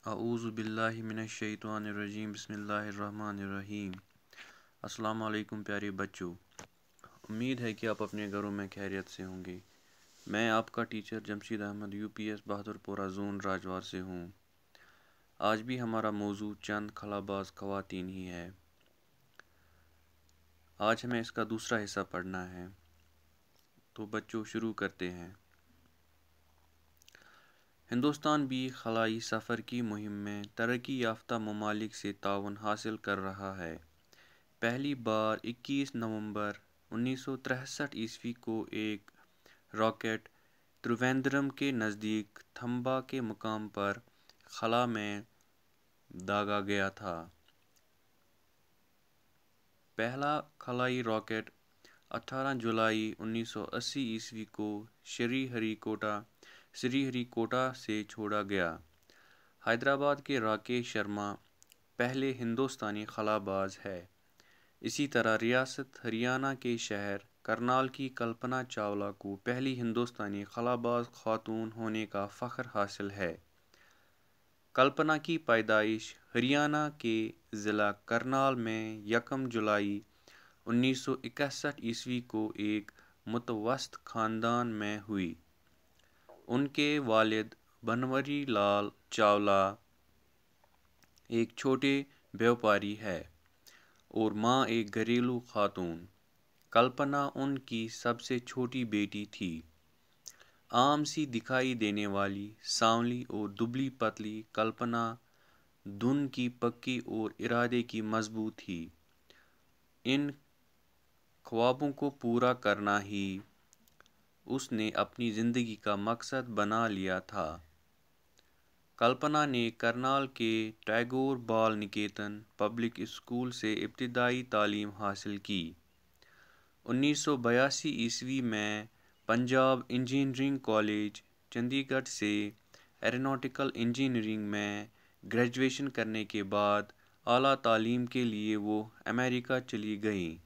اعوذ باللہ من الشیطان الرجیم بسم اللہ الرحمن الرحیم۔ السلام علیکم پیارے بچوں، امید ہے کہ آپ اپنے گھروں میں خیریت سے ہوں گے۔ میں آپ کا ٹیچر جمشید احمد UPS بہادر پورہ زون راجوار سے ہوں۔ آج بھی ہمارا موضوع چند خلاباز خواتین ہی ہے۔ آج ہمیں اس کا دوسرا حصہ پڑھنا ہے، تو بچوں شروع کرتے ہیں۔ ہندوستان بھی خلائی سفر کی مہم میں ترقی یافتہ ممالک سے تعاون حاصل کر رہا ہے۔ پہلی بار 21 نومبر 1963 کو ایک راکٹ ترویندرم کے نزدیک تھمبا کے مقام پر خلا میں داغا گیا تھا۔ پہلا خلائی راکٹ 18 جولائی 1980 کو شری ہری کوٹا سے چھوڑا گیا۔ حیدرآباد کے راکیش شرما پہلے ہندوستانی خلاباز ہے۔ اسی طرح ریاست ہریانہ کے شہر کرنال کی کلپنا چاولہ کو پہلی ہندوستانی خلاباز خاتون ہونے کا فخر حاصل ہے۔ کلپنا کی پیدائش ہریانہ کے ضلع کرنال میں 1 جولائی 1961 کو ایک متوسط خاندان میں ہوئی۔ ان کے والد بنوری لال چاولہ ایک چھوٹے بیوپاری ہے اور ماں ایک گھریلو خاتون۔ کلپنا ان کی سب سے چھوٹی بیٹی تھی۔ عام سی دکھائی دینے والی سانولی اور دبلی پتلی کلپنا دن کی پکی اور ارادے کی مضبوط تھی۔ ان خوابوں کو پورا کرنا ہی اس نے اپنی زندگی کا مقصد بنا لیا تھا۔ کلپنا نے کرنال کے ٹیگور بال نکیتن پبلک اسکول سے ابتدائی تعلیم حاصل کی۔ 1982 میں پنجاب انجینئرنگ کالج چندی گڑھ سے ایروناٹیکل انجینئرنگ میں گریجویشن کرنے کے بعد اعلیٰ تعلیم کے لیے وہ امریکہ چلی گئیں۔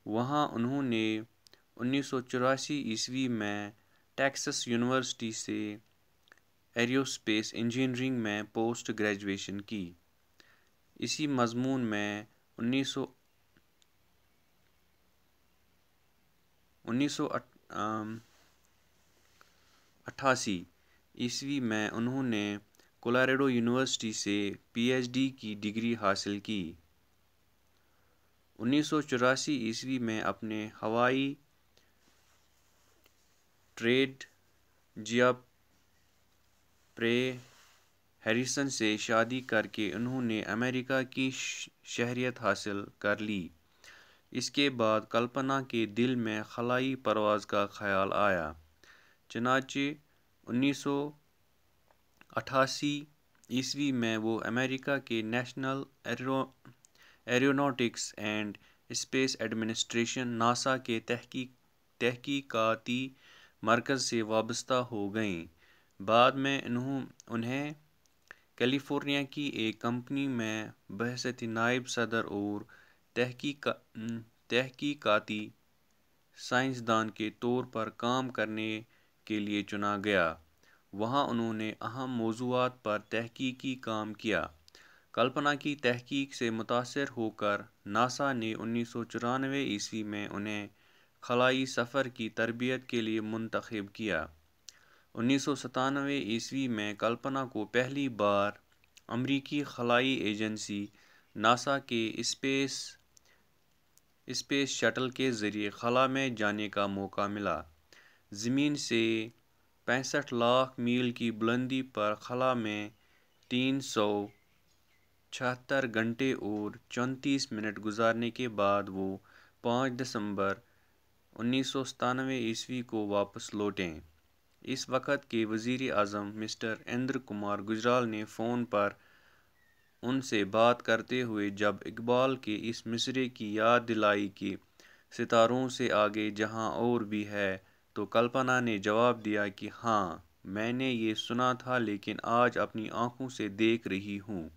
وہاں انہوں نے 1984 میں ٹیکساس یونیورسٹی سے ایروسپیس انجینئرنگ میں پوسٹ گریجویشن کی۔ اسی مضمون میں 1988 میں انہوں نے کولوراڈو یونیورسٹی سے PhD کی ڈگری حاصل کی۔ 1984 میں اپنے ہوائی ٹریڈ جیاپرے ہیریسن سے شادی کر کے انہوں نے امریکہ کی شہریت حاصل کر لی۔ اس کے بعد کلپنا کے دل میں خلائی پرواز کا خیال آیا۔ چنانچہ 1988 میں وہ امریکہ کے national aeronautics and space administration NASA کے تحقیقاتی مرکز سے وابستہ ہو گئیں۔ بعد میں انہیں کیلیفورنیا کی ایک کمپنی میں بحیثیت نائب صدر اور تحقیقاتی سائنسدان کے طور پر کام کرنے کے لیے چنا گیا۔ وہاں انہوں نے اہم موضوعات پر تحقیقی کام کیا۔ کلپنا کی تحقیق سے متاثر ہو کر NASA نے 1994 میں انہیں خلائی سفر کی تربیت کے لیے منتخب کیا۔ 1997 میں کلپنا کو پہلی بار امریکی خلائی ایجنسی NASA کے اسپیس شٹل کے ذریعے خلا میں جانے کا موقع ملا۔ زمین سے 65 لاکھ میل کی بلندی پر خلا میں 376 گھنٹے اور 34 منٹ گزارنے کے بعد وہ 5 دسمبر 1997 کو واپس لوٹیں۔ اس وقت کے وزیر اعظم مسٹر اندر کمار گجرال نے فون پر ان سے بات کرتے ہوئے جب اقبال کے اس مصرعے کی یاد دلائی کہ ستاروں سے آگے جہاں اور بھی ہے، تو کلپنا نے جواب دیا کہ ہاں، میں نے یہ سنا تھا لیکن آج اپنی آنکھوں سے دیکھ رہی ہوں۔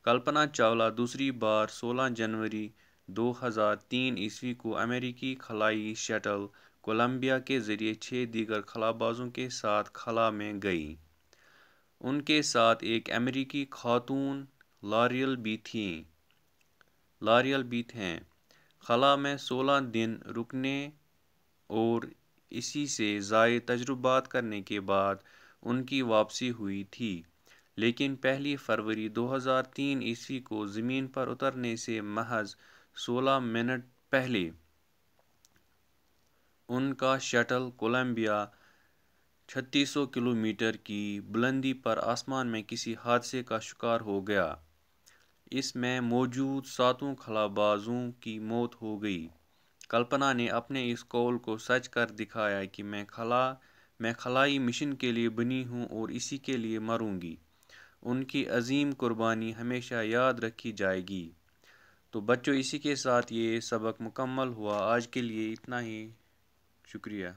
کلپنا چاولہ دوسری بار 16 جنوری 2003 کو امریکی خلائی شٹل کولمبیا کے ذریعے 6 دیگر خلابازوں کے ساتھ خلا میں گئیں۔ ان کے ساتھ ایک امریکی خاتون لاریل بھی تھیں۔ خلا میں 16 دن رکنے اور اسی سے زائد تجربات کرنے کے بعد ان کی واپسی ہوئی تھی، لیکن 1 فروری 2003 کو زمین پر اترنے سے محض 16 منٹ پہلے ان کا شٹل کولمبیا 3600 کلومیٹر کی بلندی پر آسمان میں کسی حادثے کا شکار ہو گیا۔ اس میں موجود 7 خلابازوں کی موت ہو گئی۔ کلپنا نے اپنے اس قول کو سچ کر دکھایا کہ میں خلائی مشن کے لیے بنی ہوں اور اسی کے لیے مروں گی۔ ان کی عظیم قربانی ہمیشہ یاد رکھی جائے گی۔ تو بچوں، اسی کے ساتھ یہ سبق مکمل ہوا۔ آج کے لیے اتنا ہی۔ شکریہ۔